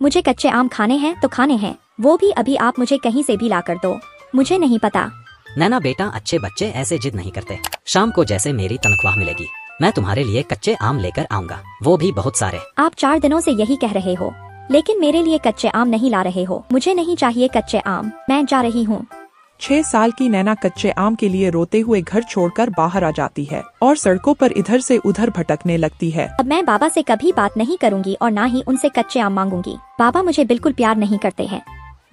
मुझे कच्चे आम खाने हैं तो खाने हैं, वो भी अभी। आप मुझे कहीं से भी ला कर दो, मुझे नहीं पता। नैना बेटा, अच्छे बच्चे ऐसे जिद नहीं करते। शाम को जैसे मेरी तनख्वाह मिलेगी मैं तुम्हारे लिए कच्चे आम लेकर आऊंगा, वो भी बहुत सारे। आप 4 दिनों से यही कह रहे हो, लेकिन मेरे लिए कच्चे आम नहीं ला रहे हो। मुझे नहीं चाहिए कच्चे आम, मैं जा रही हूँ। 6 साल की नैना कच्चे आम के लिए रोते हुए घर छोड़कर बाहर आ जाती है और सड़कों पर इधर से उधर भटकने लगती है। अब मैं बाबा से कभी बात नहीं करूँगी और ना ही उनसे कच्चे आम मांगूंगी। बाबा मुझे बिल्कुल प्यार नहीं करते हैं।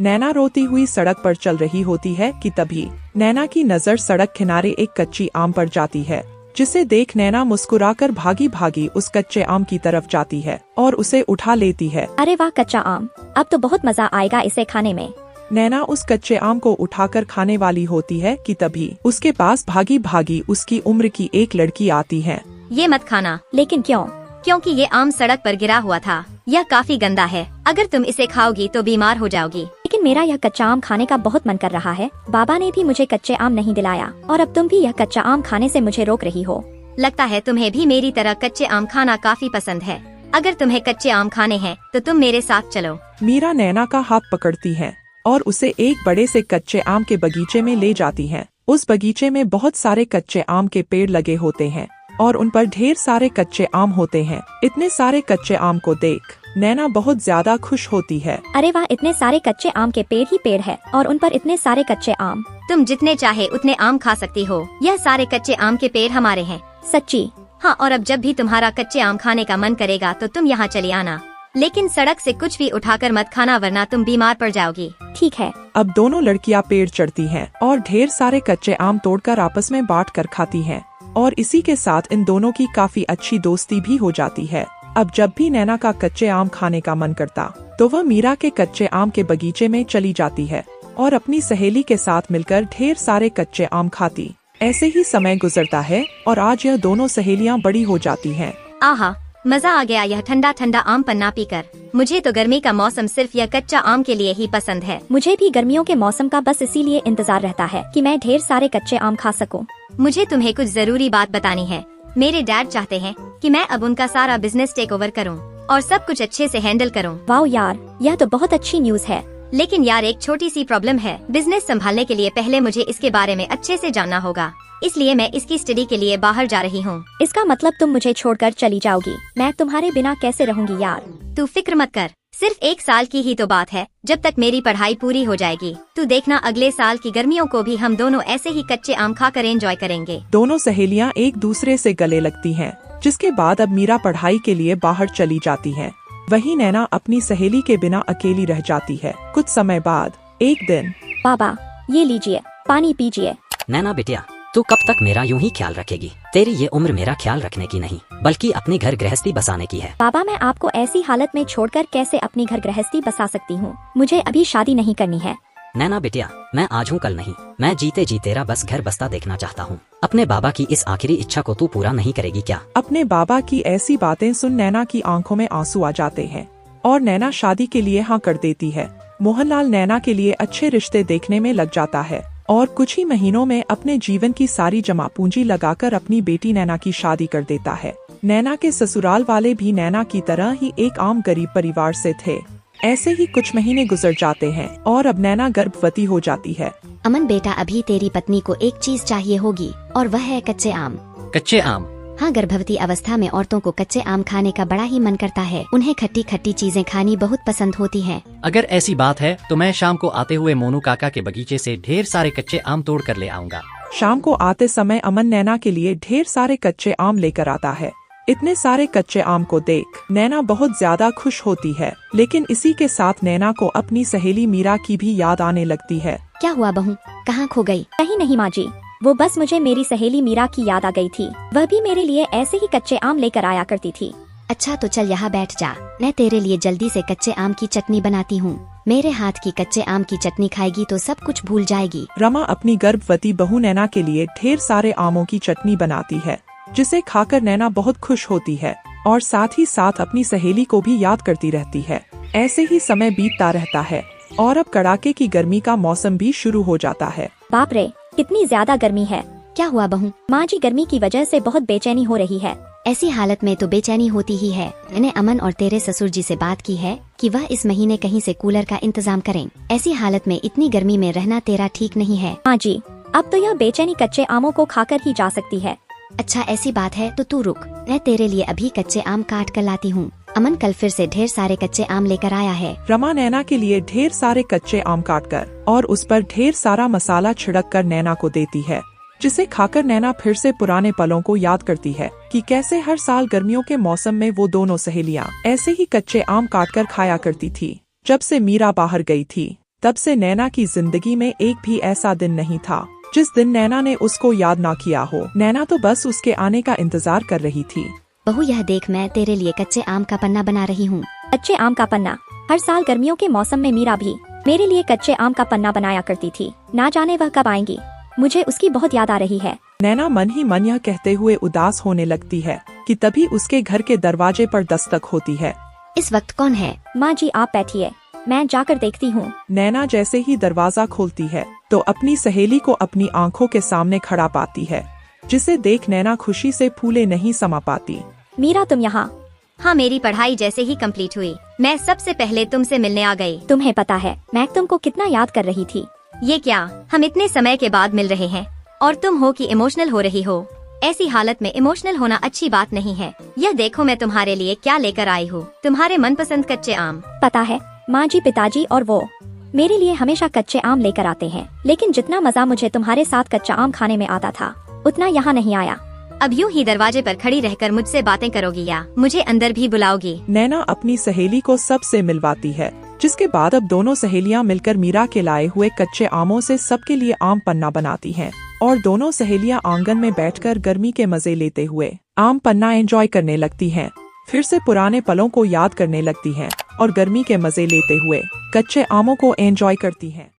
नैना रोती हुई सड़क पर चल रही होती है कि तभी नैना की नज़र सड़क किनारे एक कच्ची आम पर जाती है, जिसे देख नैना मुस्कुराकर भागी भागी उस कच्चे आम की तरफ जाती है और उसे उठा लेती है। अरे वाह, कच्चा आम, अब तो बहुत मजा आएगा इसे खाने में। नैना उस कच्चे आम को उठाकर खाने वाली होती है कि तभी उसके पास भागी भागी उसकी उम्र की एक लड़की आती है। ये मत खाना। लेकिन क्यों? क्योंकि ये आम सड़क पर गिरा हुआ था, यह काफी गंदा है। अगर तुम इसे खाओगी तो बीमार हो जाओगी। लेकिन मेरा यह कच्चा आम खाने का बहुत मन कर रहा है। बाबा ने भी मुझे कच्चे आम नहीं दिलाया और अब तुम भी यह कच्चा आम खाने से मुझे रोक रही हो। लगता है तुम्हें भी मेरी तरह कच्चे आम खाना काफी पसंद है। अगर तुम्हें कच्चे आम खाने हैं तो तुम मेरे साथ चलो। मीरा नैना का हाथ पकड़ती है और उसे एक बड़े से कच्चे आम के बगीचे में ले जाती है। उस बगीचे में बहुत सारे कच्चे आम के पेड़ लगे होते हैं और उन पर ढेर सारे कच्चे आम होते हैं। इतने सारे कच्चे आम को देख नैना बहुत ज्यादा खुश होती है। अरे वाह, इतने सारे कच्चे आम के पेड़ ही पेड़ है और उन पर इतने सारे कच्चे आम। तुम जितने चाहे उतने आम खा सकती हो। यह सारे कच्चे आम के पेड़ हमारे हैं। सच्ची? हाँ, और अब जब भी तुम्हारा कच्चे आम खाने का मन करेगा तो तुम यहाँ चली आना, लेकिन सड़क से कुछ भी उठाकर मत खाना वरना तुम बीमार पड़ जाओगी। ठीक है। अब दोनों लड़कियाँ पेड़ चढ़ती हैं और ढेर सारे कच्चे आम तोड़कर आपस में बांट कर खाती हैं और इसी के साथ इन दोनों की काफी अच्छी दोस्ती भी हो जाती है। अब जब भी नैना का कच्चे आम खाने का मन करता तो वह मीरा के कच्चे आम के बगीचे में चली जाती है और अपनी सहेली के साथ मिलकर ढेर सारे कच्चे आम खाती। ऐसे ही समय गुजरता है और आज यह दोनों सहेलियां बड़ी हो जाती हैं। आहा, मजा आ गया यह ठंडा ठंडा आम पन्ना पीकर। मुझे तो गर्मी का मौसम सिर्फ यह कच्चा आम के लिए ही पसंद है। मुझे भी गर्मियों के मौसम का बस इसीलिए इंतजार रहता है कि मैं ढेर सारे कच्चे आम खा सकूं। मुझे तुम्हें कुछ जरूरी बात बतानी है। मेरे डैड चाहते हैं कि मैं अब उनका सारा बिजनेस टेक ओवर करूं और सब कुछ अच्छे से हैंडल करूं। वाह यार, यह तो बहुत अच्छी न्यूज़ है। लेकिन यार एक छोटी सी प्रॉब्लम है। बिजनेस संभालने के लिए पहले मुझे इसके बारे में अच्छे से जानना होगा, इसलिए मैं इसकी स्टडी के लिए बाहर जा रही हूँ। इसका मतलब तुम मुझे छोड़कर चली जाओगी? मैं तुम्हारे बिना कैसे रहूंगी यार। तू फिक्र मत कर, सिर्फ 1 साल की ही तो बात है। जब तक मेरी पढ़ाई पूरी हो जाएगी तू देखना, अगले साल की गर्मियों को भी हम दोनों ऐसे ही कच्चे आम खाकर एंजॉय करेंगे। दोनों सहेलियां एक दूसरे से गले लगती हैं, जिसके बाद अब मीरा पढ़ाई के लिए बाहर चली जाती है। वहीं नैना अपनी सहेली के बिना अकेली रह जाती है। कुछ समय बाद एक दिन, बाबा ये लीजिए, पानी पीजिए। नैना बिटिया, तू कब तक मेरा यूं ही ख्याल रखेगी? तेरी ये उम्र मेरा ख्याल रखने की नहीं बल्कि अपनी घर गृहस्थी बसाने की है। बाबा मैं आपको ऐसी हालत में छोड़कर कैसे अपनी घर गृहस्थी बसा सकती हूँ? मुझे अभी शादी नहीं करनी है। नैना बिटिया, मैं आज हूँ कल नहीं। मैं जीते जी तेरा बस घर बसता देखना चाहता हूँ। अपने बाबा की इस आखिरी इच्छा को तू पूरा नहीं करेगी क्या? अपने बाबा की ऐसी बातें सुन नैना की आंखों में आंसू आ जाते हैं और नैना शादी के लिए हाँ कर देती है। मोहनलाल नैना के लिए अच्छे रिश्ते देखने में लग जाता है और कुछ ही महीनों में अपने जीवन की सारी जमा पूंजी लगाकर अपनी बेटी नैना की शादी कर देता है। नैना के ससुराल वाले भी नैना की तरह ही एक आम गरीब परिवार से थे। ऐसे ही कुछ महीने गुजर जाते हैं और अब नैना गर्भवती हो जाती है। अमन बेटा, अभी तेरी पत्नी को एक चीज चाहिए होगी और वह है कच्चे आम। कच्चे आम? हाँ, गर्भवती अवस्था में औरतों को कच्चे आम खाने का बड़ा ही मन करता है। उन्हें खट्टी खट्टी चीजें खानी बहुत पसंद होती हैं। अगर ऐसी बात है तो मैं शाम को आते हुए मोनू काका के बगीचे से ढेर सारे कच्चे आम तोड़ कर ले आऊंगा। शाम को आते समय अमन नैना के लिए ढेर सारे कच्चे आम लेकर आता है। इतने सारे कच्चे आम को देख नैना बहुत ज्यादा खुश होती है, लेकिन इसी के साथ नैना को अपनी सहेली मीरा की भी याद आने लगती है। क्या हुआ बहू, कहाँ खो गई? कहीं नहीं माँ जी, वो बस मुझे मेरी सहेली मीरा की याद आ गई थी। वह भी मेरे लिए ऐसे ही कच्चे आम लेकर आया करती थी। अच्छा तो चल यहाँ बैठ जा, मैं तेरे लिए जल्दी से कच्चे आम की चटनी बनाती हूँ। मेरे हाथ की कच्चे आम की चटनी खाएगी तो सब कुछ भूल जाएगी। रमा अपनी गर्भवती बहू नैना के लिए ढेर सारे आमों की चटनी बनाती है, जिसे खाकर नैना बहुत खुश होती है और साथ ही साथ अपनी सहेली को भी याद करती रहती है। ऐसे ही समय बीतता रहता है और अब कड़ाके की गर्मी का मौसम भी शुरू हो जाता है। बाप रे, कितनी ज्यादा गर्मी है। क्या हुआ बहू? माँ जी, गर्मी की वजह से बहुत बेचैनी हो रही है। ऐसी हालत में तो बेचैनी होती ही है। मैंने अमन और तेरे ससुर जी से बात की है कि वह इस महीने कहीं से कूलर का इंतजाम करें। ऐसी हालत में इतनी गर्मी में रहना तेरा ठीक नहीं है। माँ जी, अब तो यह बेचैनी कच्चे आमों को खाकर ही जा सकती है। अच्छा ऐसी बात है तो तू रुक, मैं तेरे लिए अभी कच्चे आम काट कर लाती हूँ। अमन कल फिर से ढेर सारे कच्चे आम लेकर आया है। रमा नैना के लिए ढेर सारे कच्चे आम काटकर और उस पर ढेर सारा मसाला छिड़क कर नैना को देती है, जिसे खाकर नैना फिर से पुराने पलों को याद करती है कि कैसे हर साल गर्मियों के मौसम में वो दोनों सहेलियां ऐसे ही कच्चे आम काटकर खाया करती थी। जब से मीरा बाहर गई थी तब से नैना की जिंदगी में एक भी ऐसा दिन नहीं था जिस दिन नैना ने उसको याद ना किया हो। नैना तो बस उसके आने का इंतजार कर रही थी। बहू यह देख, मैं तेरे लिए कच्चे आम का पन्ना बना रही हूँ। कच्चे आम का पन्ना? हर साल गर्मियों के मौसम में मीरा भी मेरे लिए कच्चे आम का पन्ना बनाया करती थी। ना जाने वह कब आएंगी, मुझे उसकी बहुत याद आ रही है। नैना मन ही मन यह कहते हुए उदास होने लगती है कि तभी उसके घर के दरवाजे पर दस्तक होती है। इस वक्त कौन है? माँ जी आप बैठिए, मैं जाकर देखती हूँ। नैना जैसे ही दरवाजा खोलती है तो अपनी सहेली को अपनी आंखों के सामने खड़ा पाती है, जिसे देख नैना खुशी से फूले नहीं समा पाती। मीरा तुम यहाँ? हाँ, मेरी पढ़ाई जैसे ही कंप्लीट हुई मैं सबसे पहले तुमसे मिलने आ गई। तुम्हें पता है मैं तुमको कितना याद कर रही थी। ये क्या, हम इतने समय के बाद मिल रहे हैं और तुम हो कि इमोशनल हो रही हो। ऐसी हालत में इमोशनल होना अच्छी बात नहीं है। यह देखो मैं तुम्हारे लिए क्या लेकर आई हूँ, तुम्हारे मनपसंद कच्चे आम। पता है माँ जी, पिताजी और वो मेरे लिए हमेशा कच्चे आम लेकर आते हैं, लेकिन जितना मजा मुझे तुम्हारे साथ कच्चा आम खाने में आता था उतना यहाँ नहीं आया। अब यूं ही दरवाजे पर खड़ी रहकर मुझसे बातें करोगी या मुझे अंदर भी बुलाओगी? नैना अपनी सहेली को सबसे मिलवाती है, जिसके बाद अब दोनों सहेलियां मिलकर मीरा के लाए हुए कच्चे आमों से सबके लिए आम पन्ना बनाती हैं और दोनों सहेलियां आंगन में बैठकर गर्मी के मजे लेते हुए आम पन्ना एंजॉय करने लगती हैं। फिर से पुराने पलों को याद करने लगती हैं और गर्मी के मजे लेते हुए कच्चे आमों को एंजॉय करती हैं।